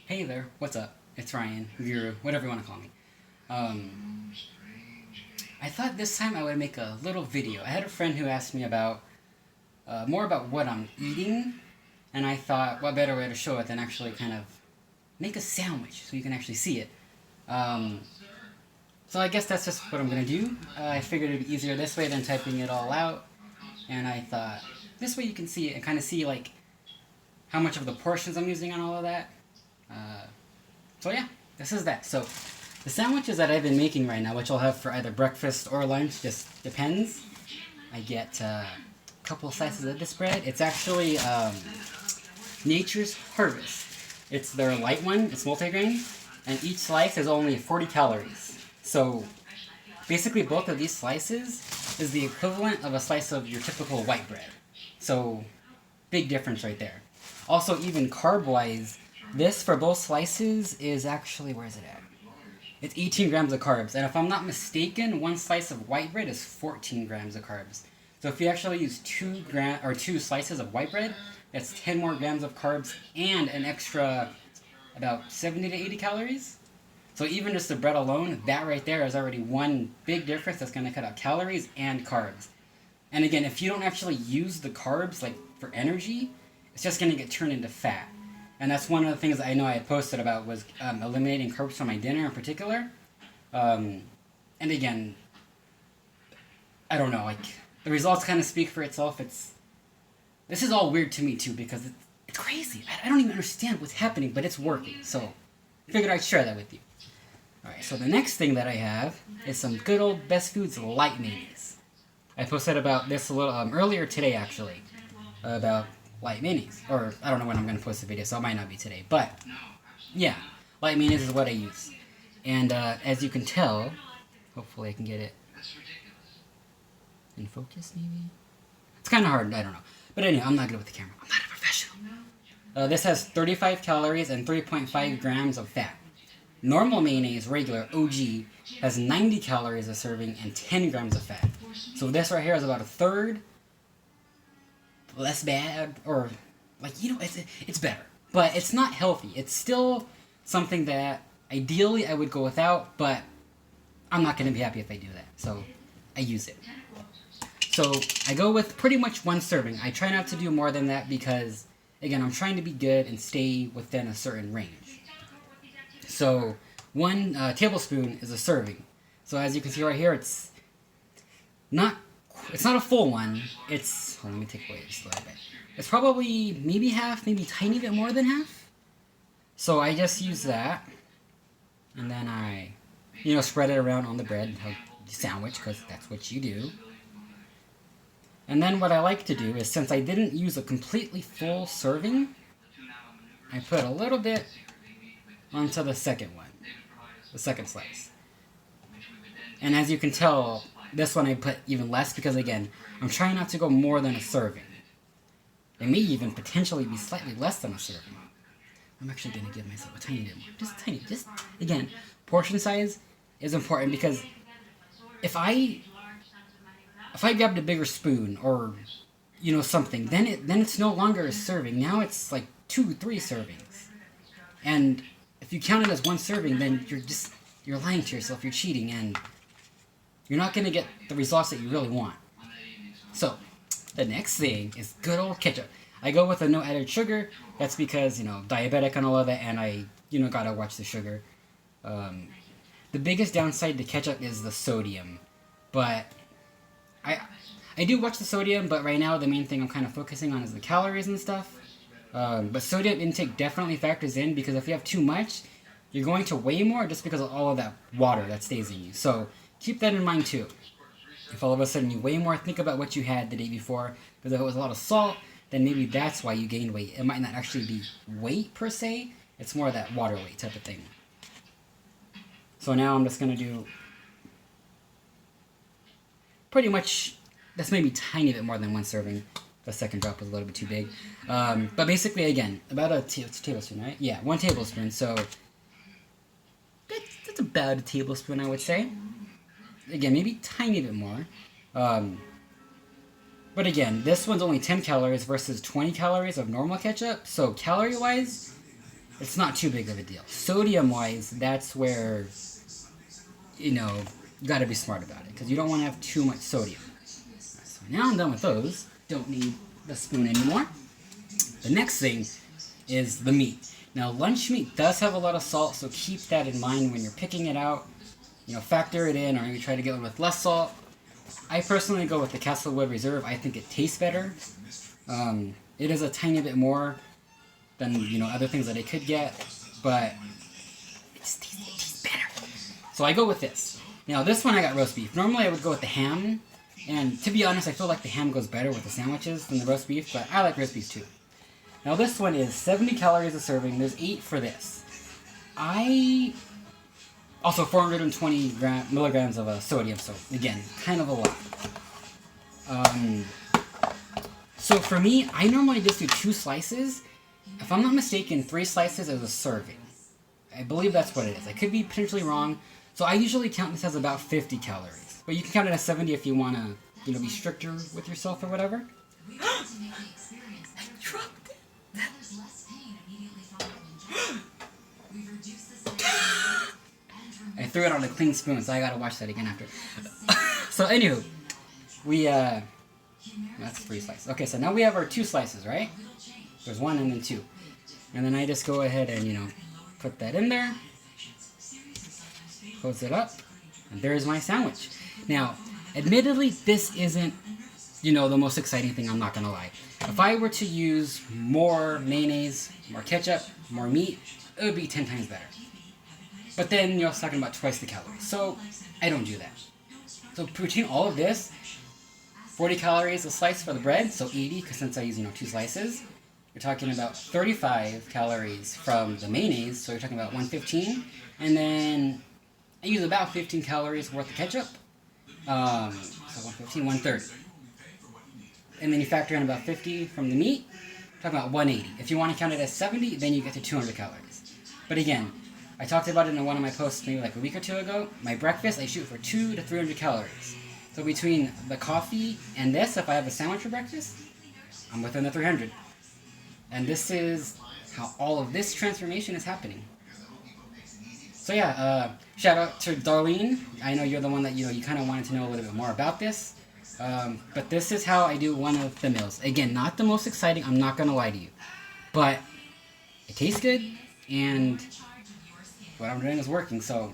Hey there, what's up? It's Ryan, Guru, whatever you want to call me. Um, I thought this time I would make a little video. I had a friend who asked me about more about what I'm eating, and I thought, what better way to show it than actually kind of make a sandwich so you can actually see it. Um, so I guess that's just what I'm gonna do. I figured it'd be easier this way than typing it all out, and I thought this way you can see it and kind of see like how much of the portions I'm using on all of that. Uh, So yeah, this is that. So the sandwiches that I've been making right now, which I'll have for either breakfast or lunch, just depends. I get a couple of slices of this bread. It's actually Nature's Harvest. It's their light one. It's multigrain, and each slice is only 40 calories. So basically, both of these slices is the equivalent of a slice of your typical white bread. So big difference right there. Also, even carb-wise, this for both slices is actually, where is it at? It's 18 grams of carbs, and if I'm not mistaken, one slice of white bread is 14 grams of carbs. So if you actually use two slices of white bread, that's 10 more grams of carbs and an extra about 70 to 80 calories. So even just the bread alone, that right there is already one big difference that's going to cut out calories and carbs. And again, if you don't actually use the carbs like for energy, it's just going to get turned into fat. And that's one of the things I know I had posted about was eliminating carbs from my dinner in particular. And again, I don't know, like the results kind of speak for itself. This is all weird to me too because it's crazy. I don't even understand what's happening, but it's working. So I figured I'd share that with you. All right. So the next thing that I have is some good old Best Foods light mayonnaise. I posted about this a little earlier today actually about light mayonnaise. Or I don't know when I'm going to post the video, so it might not be today. But yeah, light mayonnaise is what I use. And as you can tell, hopefully I can get it in focus maybe? It's kind of hard, I don't know. But anyway, I'm not good with the camera. I'm not a professional. This has 35 calories and 3.5 grams of fat. Normal mayonnaise, regular, OG, has 90 calories a serving and 10 grams of fat. So this right here is about a third less bad, or it's better, but it's not healthy. It's still something that ideally I would go without, but I'm not going to be happy if I do that, so I use it. So I go with pretty much one serving. I try not to do more than that because again, I'm trying to be good and stay within a certain range. So one tablespoon is a serving. So as you can see right here, it's not a full one. Let me take away just a little bit. It's probably maybe half, maybe a tiny bit more than half. So I just use that, and then I, spread it around on the bread, sandwich, because that's what you do. And then what I like to do is, since I didn't use a completely full serving, I put a little bit onto the second one, the second slice. And as you can tell, this one I put even less because, again, I'm trying not to go more than a serving. It may even potentially be slightly less than a serving. I'm actually going to give myself a tiny bit more. Just tiny. Again, portion size is important because if I grabbed a bigger spoon or, something, then it's no longer a serving. Now it's like 2-3 servings. And if you count it as one serving, then you're lying to yourself, you're cheating, and you're not going to get the results that you really want. So, the next thing is good old ketchup. I go with a no added sugar. That's because, diabetic and all of that, and I, gotta watch the sugar. The biggest downside to ketchup is the sodium. But I do watch the sodium, but right now the main thing I'm kind of focusing on is the calories and stuff. But sodium intake definitely factors in because if you have too much, you're going to weigh more just because of all of that water that stays in you. So keep that in mind too. If all of a sudden you weigh more, think about what you had the day before. Because if it was a lot of salt, then maybe that's why you gained weight. It might not actually be weight per se. It's more that water weight type of thing. So now I'm just going to do pretty much, that's maybe a tiny bit more than one serving. The second drop was a little bit too big. But basically, again, about it's a tablespoon, right? Yeah, 1 tablespoon. So that's about a tablespoon, I would say. Again, maybe a tiny bit more. But again, this one's only 10 calories versus 20 calories of normal ketchup. So calorie-wise, it's not too big of a deal. Sodium-wise, that's where, you know, you got to be smart about it, because you don't want to have too much sodium. So now I'm done with those. Don't need the spoon anymore. The next thing is the meat. Now, lunch meat does have a lot of salt, so keep that in mind when you're picking it out. You know, factor it in, or maybe try to get one with less salt. I personally go with the Castlewood Reserve. I think it tastes better. It is a tiny bit more than, you know, other things that I could get, but it tastes better. So I go with this. Now, this one I got roast beef. Normally I would go with the ham, and to be honest, I feel like the ham goes better with the sandwiches than the roast beef, but I like roast beef too. Now, this one is 70 calories a serving. There's 8 for this. Also 420 milligrams of sodium, so again, kind of a lot. So for me, I normally just do 2 slices. If I'm not mistaken, 3 slices is a serving. I believe that's what it is. I could be potentially wrong. So I usually count this as about 50 calories. But you can count it as 70 if you want to, you know, be stricter with yourself or whatever. I dropped it. I threw it on a clean spoon, so I gotta watch that again after. So anywho, that's 3 slices. Okay, so now we have our 2 slices, right? There's 1 and then 2. And then I just go ahead and, you know, put that in there. Close it up. And there's my sandwich. Now, admittedly, this isn't, you know, the most exciting thing, I'm not gonna lie. If I were to use more mayonnaise, more ketchup, more meat, it would be 10 times better. But then you're also talking about twice the calories. So I don't do that. So between all of this, 40 calories a slice for the bread, so 80, because since I use, you know, 2 slices, you're talking about 35 calories from the mayonnaise, so you're talking about 115. And then I use about 15 calories worth of ketchup. So 115, 130. And then you factor in about 50 from the meat, talking about 180. If you want to count it as 70, then you get to 200 calories. But again, I talked about it in one of my posts maybe like a week or 2 ago. My breakfast, I shoot for 200 to 300 calories. So between the coffee and this, if I have a sandwich for breakfast, I'm within the 300. And this is how all of this transformation is happening. So yeah, shout out to Darlene. I know you're the one that, you know, you kind of wanted to know a little bit more about this. But this is how I do one of the meals. Again, not the most exciting, I'm not going to lie to you. But it tastes good, and what I'm doing is working. So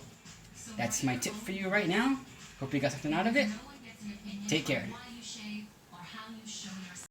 that's my tip for you right now. Hope you got something out of it. Take care.